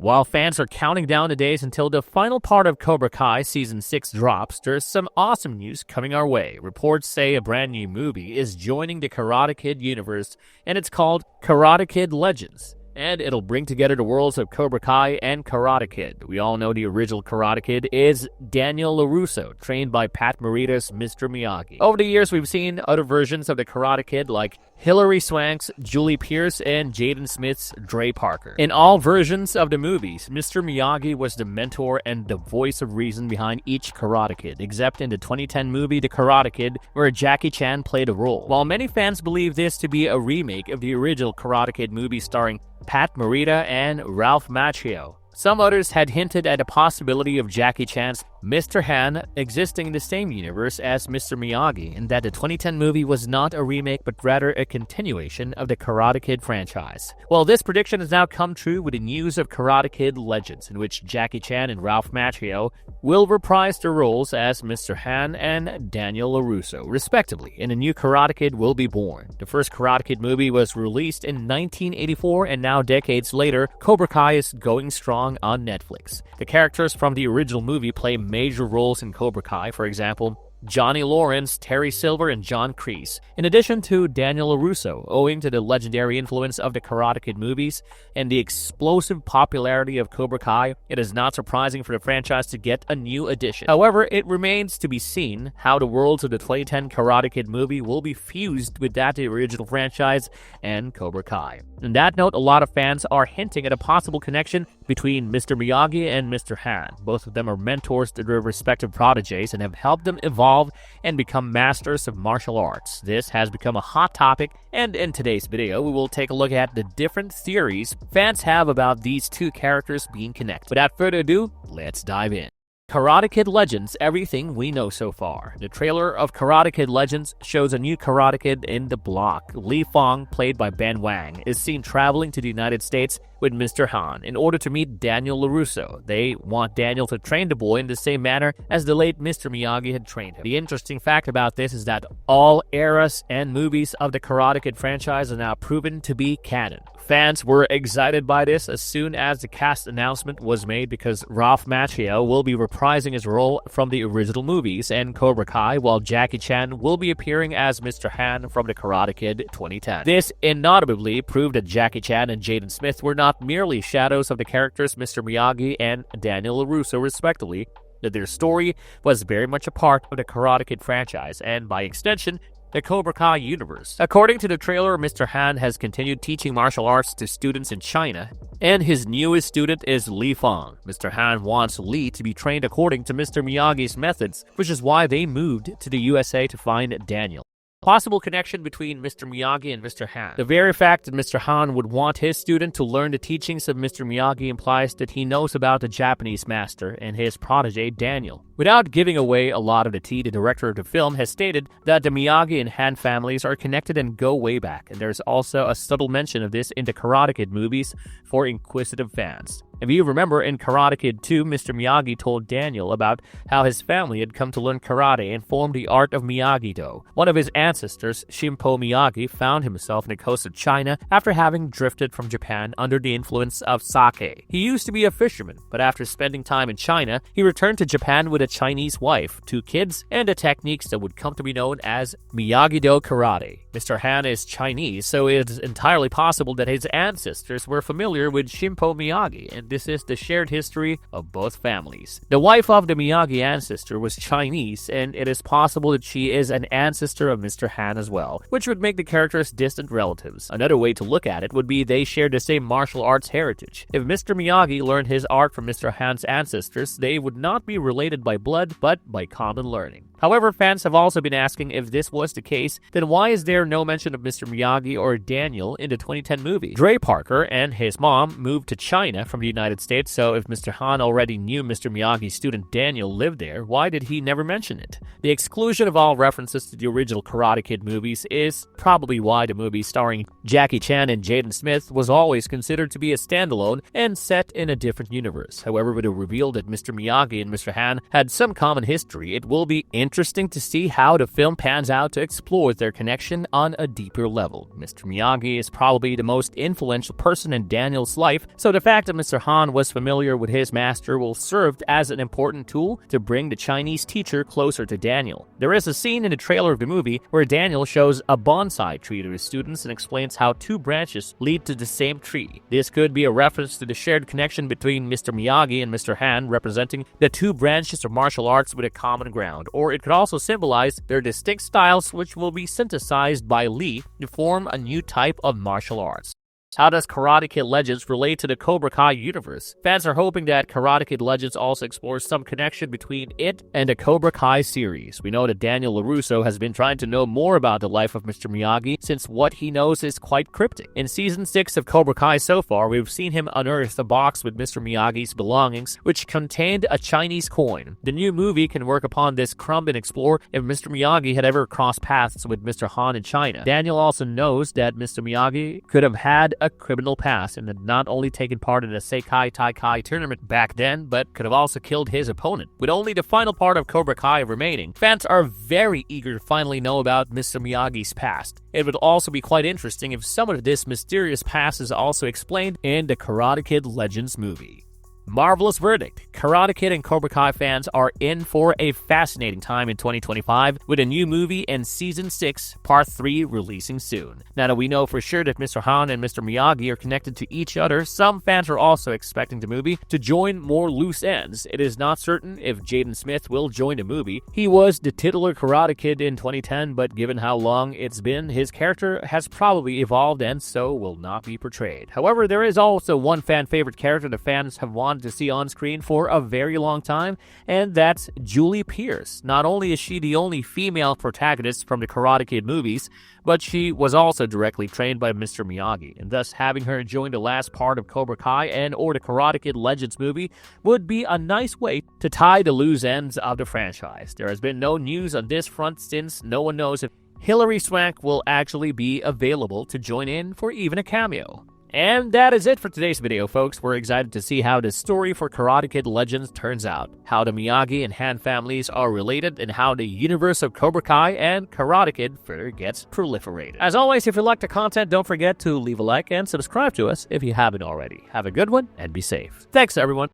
While fans are counting down the days until the final part of Cobra Kai Season 6 drops, there's some awesome news coming our way. Reports say a brand new movie is joining the Karate Kid universe, and it's called Karate Kid Legends. And it'll bring together the worlds of Cobra Kai and Karate Kid. We all know the original Karate Kid is Daniel LaRusso, trained by Pat Morita's Mr. Miyagi. Over the years, we've seen other versions of the Karate Kid like Hilary Swank's Julie Pierce and Jaden Smith's Dre Parker. In all versions of the movies, Mr. Miyagi was the mentor and the voice of reason behind each Karate Kid, except in the 2010 movie The Karate Kid, where Jackie Chan played a role. While many fans believe this to be a remake of the original Karate Kid movie starring Pat Morita and Ralph Macchio, some others had hinted at a possibility of Jackie Chan's Mr. Han existing in the same universe as Mr. Miyagi, and that the 2010 movie was not a remake but rather a continuation of the Karate Kid franchise. Well, this prediction has now come true with the news of Karate Kid Legends, in which Jackie Chan and Ralph Macchio will reprise their roles as Mr. Han and Daniel LaRusso, respectively, and a new Karate Kid will be born. The first Karate Kid movie was released in 1984, and now decades later, Cobra Kai is going strong on Netflix. The characters from the original movie play major roles in Cobra Kai, for example, Johnny Lawrence, Terry Silver, and John Kreese, in addition to Daniel LaRusso, owing to the legendary influence of the Karate Kid movies and the explosive popularity of Cobra Kai. It is not surprising for the franchise to get a new addition. However, it remains to be seen how the worlds of the 2010 Karate Kid movie will be fused with that of the original franchise and Cobra Kai. On that note, a lot of fans are hinting at a possible connection between Mr. Miyagi and Mr. Han. Both of them are mentors to their respective protégés and have helped them evolve and become masters of martial arts. This has become a hot topic, and in today's video, we will take a look at the different theories fans have about these two characters being connected. Without further ado, let's dive in. Karate Kid Legends, everything we know so far. The trailer of Karate Kid Legends shows a new Karate Kid in the block. Li Fong, played by Ben Wang, is seen traveling to the United States with Mr. Han in order to meet Daniel LaRusso. They want Daniel to train the boy in the same manner as the late Mr. Miyagi had trained him. The interesting fact about this is that all eras and movies of the Karate Kid franchise are now proven to be canon. Fans were excited by this as soon as the cast announcement was made because Ralph Macchio will be reprising his role from the original movies and Cobra Kai, while Jackie Chan will be appearing as Mr. Han from the Karate Kid 2010. This inauditably proved that Jackie Chan and Jaden Smith were not merely shadows of the characters Mr. Miyagi and Daniel LaRusso, respectively, that their story was very much a part of the Karate Kid franchise and, by extension, the Cobra Kai universe. According to the trailer, Mr. Han has continued teaching martial arts to students in China, and his newest student is Li Fong. Mr. Han wants Li to be trained according to Mr. Miyagi's methods, which is why they moved to the USA to find Daniel. Possible connection between Mr. Miyagi and Mr. Han. The very fact that Mr. Han would want his student to learn the teachings of Mr. Miyagi implies that he knows about the Japanese master and his protege Daniel. Without giving away a lot of the tea, the director of the film has stated that the Miyagi and Han families are connected and go way back, and there's also a subtle mention of this in the Karate Kid movies for inquisitive fans. If you remember, in Karate Kid 2, Mr. Miyagi told Daniel about how his family had come to learn karate and formed the art of Miyagi-Do. One of his ancestors, Shinpo Miyagi, found himself in the coast of China after having drifted from Japan under the influence of sake. He used to be a fisherman, but after spending time in China, he returned to Japan with a Chinese wife, 2 kids, and the techniques that would come to be known as Miyagi-Do karate. Mr. Han is Chinese, so it is entirely possible that his ancestors were familiar with Shinpo Miyagi, and this is the shared history of both families. The wife of the Miyagi ancestor was Chinese, and it is possible that she is an ancestor of Mr. Han as well, which would make the characters distant relatives. Another way to look at it would be they share the same martial arts heritage. If Mr. Miyagi learned his art from Mr. Han's ancestors, they would not be related by blood, but by common learning. However, fans have also been asking if this was the case, then why is there no mention of Mr. Miyagi or Daniel in the 2010 movie? Dre Parker and his mom moved to China from the United States, so if Mr. Han already knew Mr. Miyagi's student Daniel lived there, why did he never mention it? The exclusion of all references to the original Karate Kid movies is probably why the movie starring Jackie Chan and Jaden Smith was always considered to be a standalone and set in a different universe. However, with a reveal that Mr. Miyagi and Mr. Han had some common history, it will be interesting interesting to see how the film pans out to explore their connection on a deeper level. Mr. Miyagi is probably the most influential person in Daniel's life, so the fact that Mr. Han was familiar with his master will serve as an important tool to bring the Chinese teacher closer to Daniel. There is a scene in the trailer of the movie where Daniel shows a bonsai tree to his students and explains how two branches lead to the same tree. This could be a reference to the shared connection between Mr. Miyagi and Mr. Han, representing the two branches of martial arts with a common ground, or it could also symbolize their distinct styles, which will be synthesized by Lee to form a new type of martial arts. How does Karate Kid Legends relate to the Cobra Kai universe? Fans are hoping that Karate Kid Legends also explores some connection between it and the Cobra Kai series. We know that Daniel LaRusso has been trying to know more about the life of Mr. Miyagi, since what he knows is quite cryptic. In Season 6 of Cobra Kai so far, we've seen him unearth a box with Mr. Miyagi's belongings, which contained a Chinese coin. The new movie can work upon this crumb and explore if Mr. Miyagi had ever crossed paths with Mr. Han in China. Daniel also knows that Mr. Miyagi could have had a criminal past and had not only taken part in the Seikai Taikai tournament back then, but could have also killed his opponent. With only the final part of Cobra Kai remaining, fans are very eager to finally know about Mr. Miyagi's past. It would also be quite interesting if some of this mysterious past is also explained in the Karate Kid Legends movie. Marvelous verdict. Karate Kid and Cobra Kai fans are in for a fascinating time in 2025 with a new movie and Season 6, Part 3 releasing soon. Now that we know for sure that Mr. Han and Mr. Miyagi are connected to each other, some fans are also expecting the movie to join more loose ends. It is not certain if Jaden Smith will join the movie. He was the titular Karate Kid in 2010, but given how long it's been, his character has probably evolved and so will not be portrayed. However, there is also one fan favorite character the fans have wanted to see on screen for a very long time, and that's Julie Pierce. Not only is she the only female protagonist from the Karate Kid movies, but she was also directly trained by Mr. Miyagi, and thus having her join the last part of Cobra Kai and or the Karate Kid Legends movie would be a nice way to tie the loose ends of the franchise. There has been no news on this front since no one knows if Hilary Swank will actually be available to join in for even a cameo. And that is it for today's video, folks. We're excited to see how the story for Karate Kid Legends turns out, how the Miyagi and Han families are related, and how the universe of Cobra Kai and Karate Kid further gets proliferated. As always, if you like the content, don't forget to leave a like and subscribe to us if you haven't already. Have a good one and be safe. Thanks, everyone.